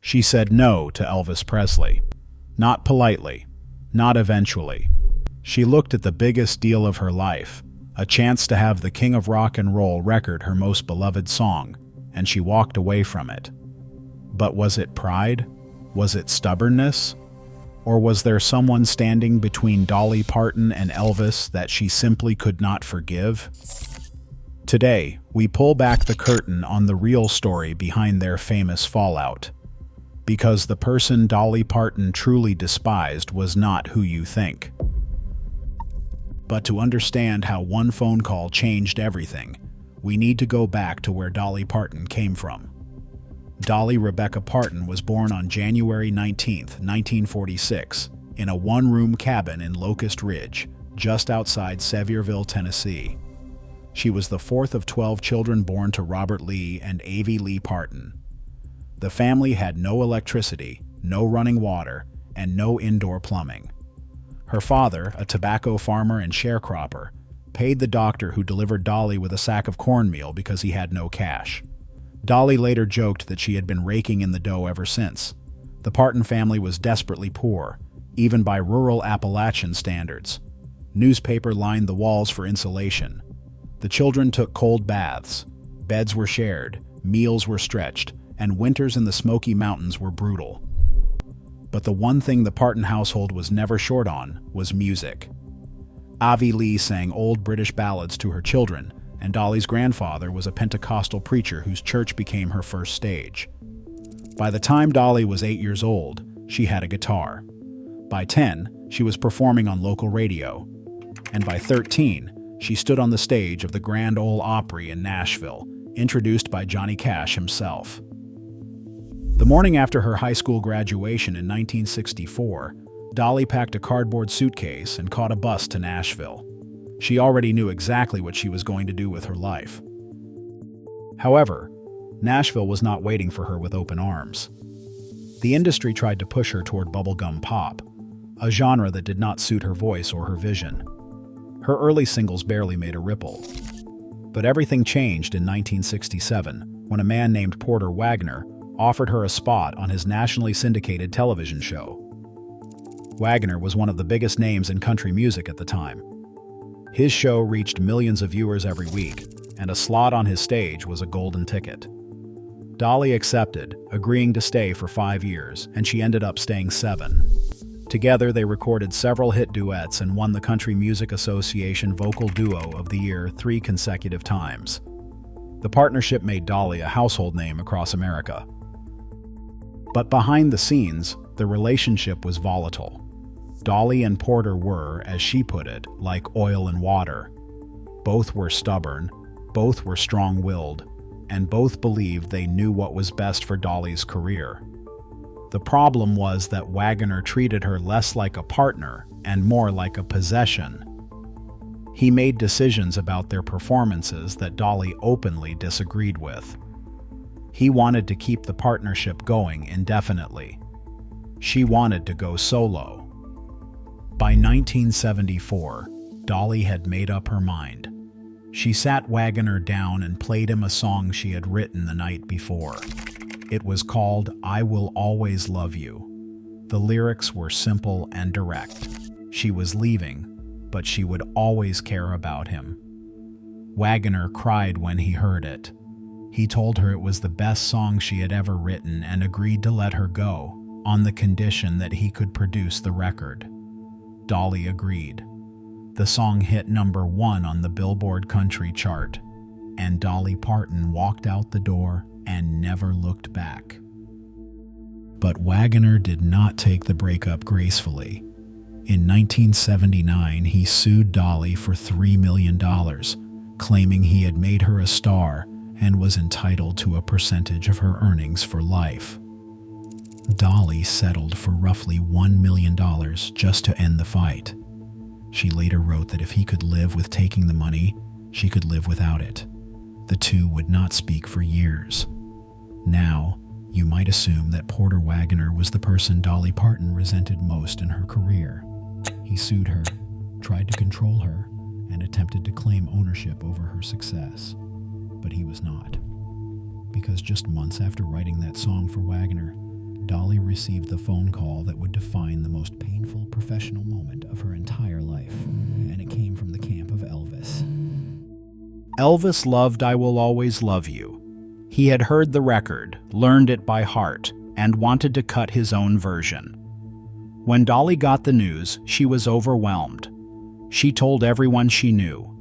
She said no to Elvis Presley. Not politely, not eventually. She looked at the biggest deal of her life, a chance to have the king of rock and roll record her most beloved song, and she walked away from it. But was it pride? Was it stubbornness? Or was there someone standing between Dolly Parton and Elvis that she simply could not forgive? Today, we pull back the curtain on the real story behind their famous fallout. Because the person Dolly Parton truly despised was not who you think. But to understand how one phone call changed everything, we need to go back to where Dolly Parton came from. Dolly Rebecca Parton was born on January 19, 1946, in a one-room cabin in Locust Ridge, just outside Sevierville, Tennessee. She was the fourth of 12 children born to Robert Lee and Avie Lee Parton. The family had no electricity, no running water, and no indoor plumbing. Her father, a tobacco farmer and sharecropper, paid the doctor who delivered Dolly with a sack of cornmeal because he had no cash. Dolly later joked that she had been raking in the dough ever since. The Parton family was desperately poor, even by rural Appalachian standards. Newspaper lined the walls for insulation. The children took cold baths. Beds were shared, meals were stretched, and winters in the Smoky Mountains were brutal. But the one thing the Parton household was never short on was music. Avie Lee sang old British ballads to her children, and Dolly's grandfather was a Pentecostal preacher whose church became her first stage. By the time Dolly was 8 years old, she had a guitar. By 10, she was performing on local radio. And by 13, she stood on the stage of the Grand Ole Opry in Nashville, introduced by Johnny Cash himself. The morning after her high school graduation in 1964, Dolly packed a cardboard suitcase and caught a bus to Nashville. She already knew exactly what she was going to do with her life. However, Nashville was not waiting for her with open arms. The industry tried to push her toward bubblegum pop, a genre that did not suit her voice or her vision. Her early singles barely made a ripple. But everything changed in 1967 when a man named Porter Wagoner offered her a spot on his nationally syndicated television show. Wagoner was one of the biggest names in country music at the time. His show reached millions of viewers every week, and a slot on his stage was a golden ticket. Dolly accepted, agreeing to stay for 5 years, and she ended up staying 7. Together, they recorded several hit duets and won the Country Music Association Vocal Duo of the Year 3 consecutive times. The partnership made Dolly a household name across America. But behind the scenes, the relationship was volatile. Dolly and Porter were, as she put it, like oil and water. Both were stubborn, both were strong-willed, and both believed they knew what was best for Dolly's career. The problem was that Wagoner treated her less like a partner and more like a possession. He made decisions about their performances that Dolly openly disagreed with. He wanted to keep the partnership going indefinitely. She wanted to go solo. By 1974, Dolly had made up her mind. She sat Wagoner down and played him a song she had written the night before. It was called "I Will Always Love You." The lyrics were simple and direct. She was leaving, but she would always care about him. Wagoner cried when he heard it. He told her it was the best song she had ever written and agreed to let her go, on the condition that he could produce the record. Dolly agreed. The song hit #1 on the Billboard Country chart, and Dolly Parton walked out the door and never looked back. But Wagoner did not take the breakup gracefully. In 1979, he sued Dolly for $3 million, claiming he had made her a star and was entitled to a percentage of her earnings for life. Dolly settled for roughly $1 million just to end the fight. She later wrote that if he could live with taking the money, she could live without it. The two would not speak for years. Now, you might assume that Porter Wagoner was the person Dolly Parton resented most in her career. He sued her, tried to control her, and attempted to claim ownership over her success. But he was not. Because just months after writing that song for Wagoner, Dolly received the phone call that would define the most painful professional moment of her entire life, and it came from the camp of Elvis. Elvis loved I Will Always Love You. He had heard the record, learned it by heart, and wanted to cut his own version. When Dolly got the news, she was overwhelmed. She told everyone she knew.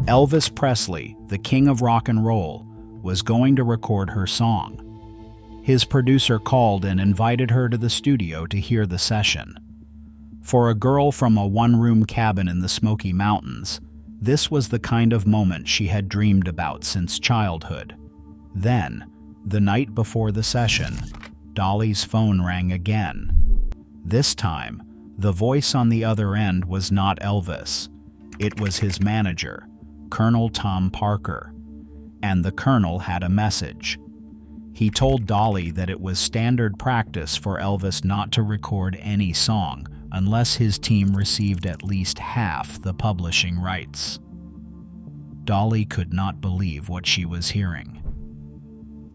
Elvis Presley, the king of rock and roll, was going to record her song. His producer called and invited her to the studio to hear the session. For a girl from a one-room cabin in the Smoky Mountains, this was the kind of moment she had dreamed about since childhood. Then, the night before the session, Dolly's phone rang again. This time, the voice on the other end was not Elvis. It was his manager, Colonel Tom Parker. And the Colonel had a message. He told Dolly that it was standard practice for Elvis not to record any song unless his team received at least half the publishing rights. Dolly could not believe what she was hearing.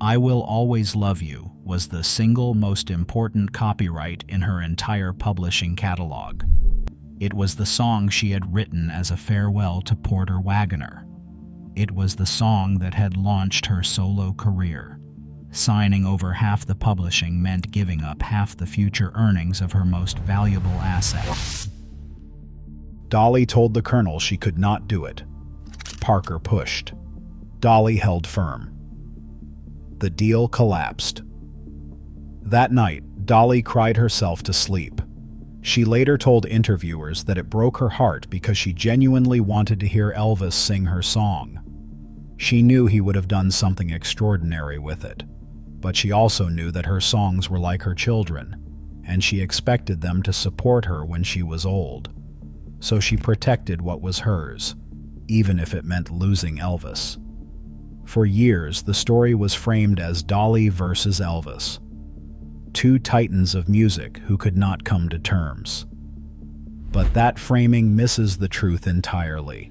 I Will Always Love You was the single most important copyright in her entire publishing catalog. It was the song she had written as a farewell to Porter Wagoner. It was the song that had launched her solo career. Signing over half the publishing meant giving up half the future earnings of her most valuable asset. Dolly told the Colonel she could not do it. Parker pushed. Dolly held firm. The deal collapsed. That night, Dolly cried herself to sleep. She later told interviewers that it broke her heart because she genuinely wanted to hear Elvis sing her song. She knew he would have done something extraordinary with it. But she also knew that her songs were like her children, and she expected them to support her when she was old. So she protected what was hers, even if it meant losing Elvis. For years, the story was framed as Dolly versus Elvis, two titans of music who could not come to terms. But that framing misses the truth entirely.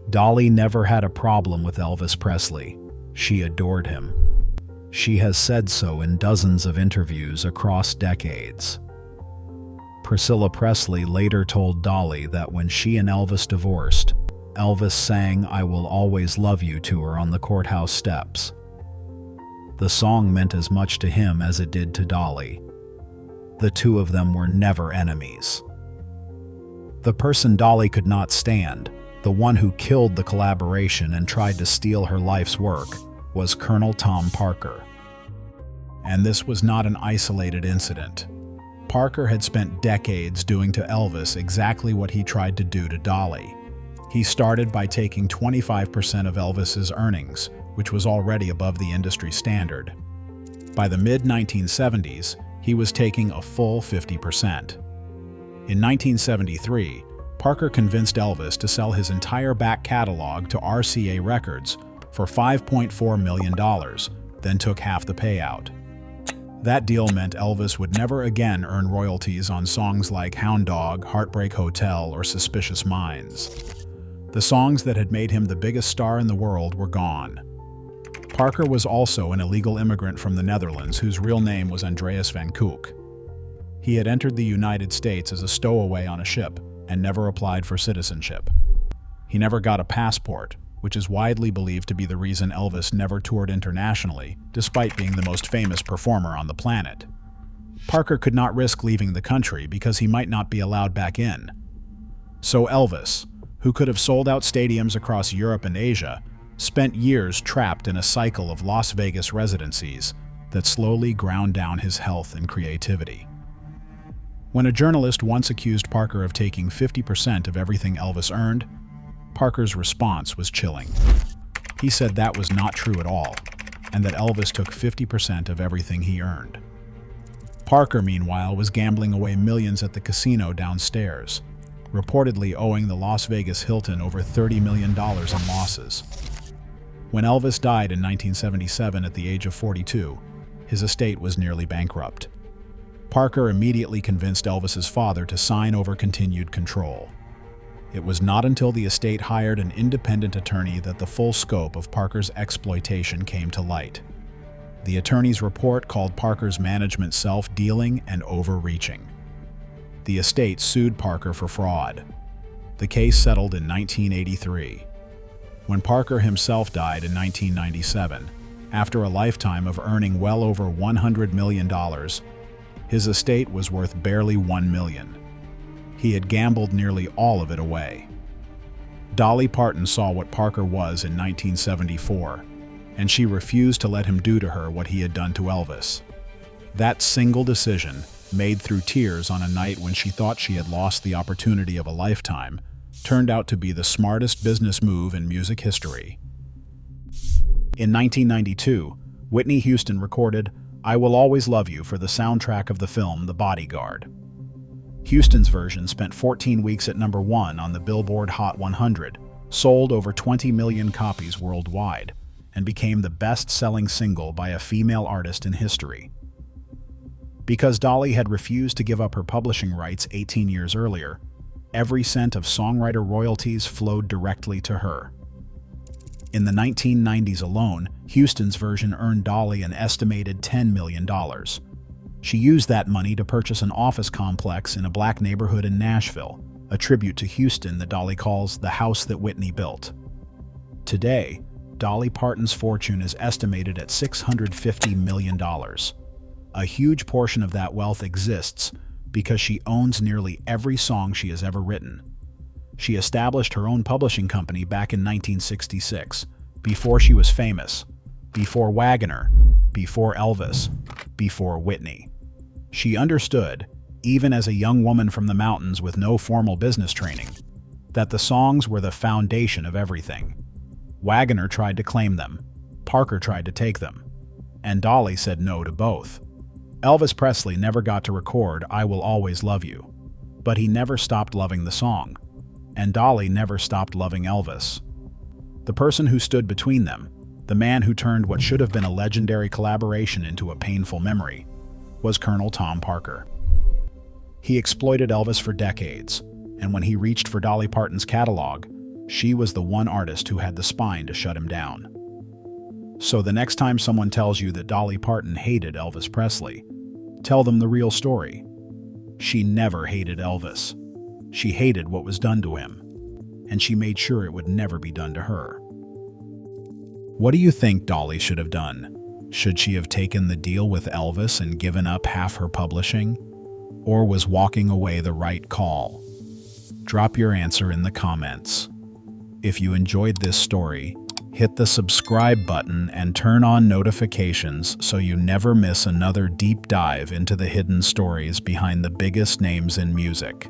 Dolly never had a problem with Elvis Presley. She adored him. She has said so in dozens of interviews across decades. Priscilla Presley later told Dolly that when she and Elvis divorced, Elvis sang I Will Always Love You to her on the courthouse steps. The song meant as much to him as it did to Dolly. The two of them were never enemies. The person Dolly could not stand, the one who killed the collaboration and tried to steal her life's work, was Colonel Tom Parker. And this was not an isolated incident. Parker had spent decades doing to Elvis exactly what he tried to do to Dolly. He started by taking 25% of Elvis's earnings, which was already above the industry standard. By the mid-1970s, he was taking a full 50%. In 1973, Parker convinced Elvis to sell his entire back catalog to RCA Records for $5.4 million, then took half the payout. That deal meant Elvis would never again earn royalties on songs like Hound Dog, Heartbreak Hotel, or Suspicious Minds. The songs that had made him the biggest star in the world were gone. Parker was also an illegal immigrant from the Netherlands whose real name was Andreas van Kook. He had entered the United States as a stowaway on a ship and never applied for citizenship. He never got a passport, which is widely believed to be the reason Elvis never toured internationally, despite being the most famous performer on the planet. Parker could not risk leaving the country because he might not be allowed back in. So Elvis, who could have sold out stadiums across Europe and Asia, spent years trapped in a cycle of Las Vegas residencies that slowly ground down his health and creativity. When a journalist once accused Parker of taking 50% of everything Elvis earned, Parker's response was chilling. He said that was not true at all, and that Elvis took 50% of everything he earned. Parker, meanwhile, was gambling away millions at the casino downstairs, reportedly owing the Las Vegas Hilton over $30 million in losses. When Elvis died in 1977 at the age of 42, his estate was nearly bankrupt. Parker immediately convinced Elvis's father to sign over continued control. It was not until the estate hired an independent attorney that the full scope of Parker's exploitation came to light. The attorney's report called Parker's management self-dealing and overreaching. The estate sued Parker for fraud. The case settled in 1983. When Parker himself died in 1997, after a lifetime of earning well over $100 million, his estate was worth barely $1 million. He had gambled nearly all of it away. Dolly Parton saw what Parker was in 1974, and she refused to let him do to her what he had done to Elvis. That single decision, made through tears on a night when she thought she had lost the opportunity of a lifetime, turned out to be the smartest business move in music history. In 1992, Whitney Houston recorded "I Will Always Love You" for the soundtrack of the film The Bodyguard. Houston's version spent 14 weeks at number 1 on the Billboard Hot 100, sold over 20 million copies worldwide, and became the best-selling single by a female artist in history. Because Dolly had refused to give up her publishing rights 18 years earlier, every cent of songwriter royalties flowed directly to her. In the 1990s alone, Houston's version earned Dolly an estimated $10 million. She used that money to purchase an office complex in a black neighborhood in Nashville, a tribute to Houston that Dolly calls the house that Whitney built. Today, Dolly Parton's fortune is estimated at $650 million. A huge portion of that wealth exists because she owns nearly every song she has ever written. She established her own publishing company back in 1966, before she was famous, before Wagoner, before Elvis, before Whitney. She understood, even as a young woman from the mountains with no formal business training, that the songs were the foundation of everything. Wagoner tried to claim them, Parker tried to take them, and Dolly said no to both. Elvis Presley never got to record "I Will Always Love You," but he never stopped loving the song, and Dolly never stopped loving Elvis. The person who stood between them, the man who turned what should have been a legendary collaboration into a painful memory, was Colonel Tom Parker. He exploited Elvis for decades, and when he reached for Dolly Parton's catalog, she was the one artist who had the spine to shut him down. So the next time someone tells you that Dolly Parton hated Elvis Presley, tell them the real story. She never hated Elvis. She hated what was done to him, and she made sure it would never be done to her. What do you think Dolly should have done? Should she have taken the deal with Elvis and given up half her publishing? Or was walking away the right call? Drop your answer in the comments. If you enjoyed this story, hit the subscribe button and turn on notifications so you never miss another deep dive into the hidden stories behind the biggest names in music.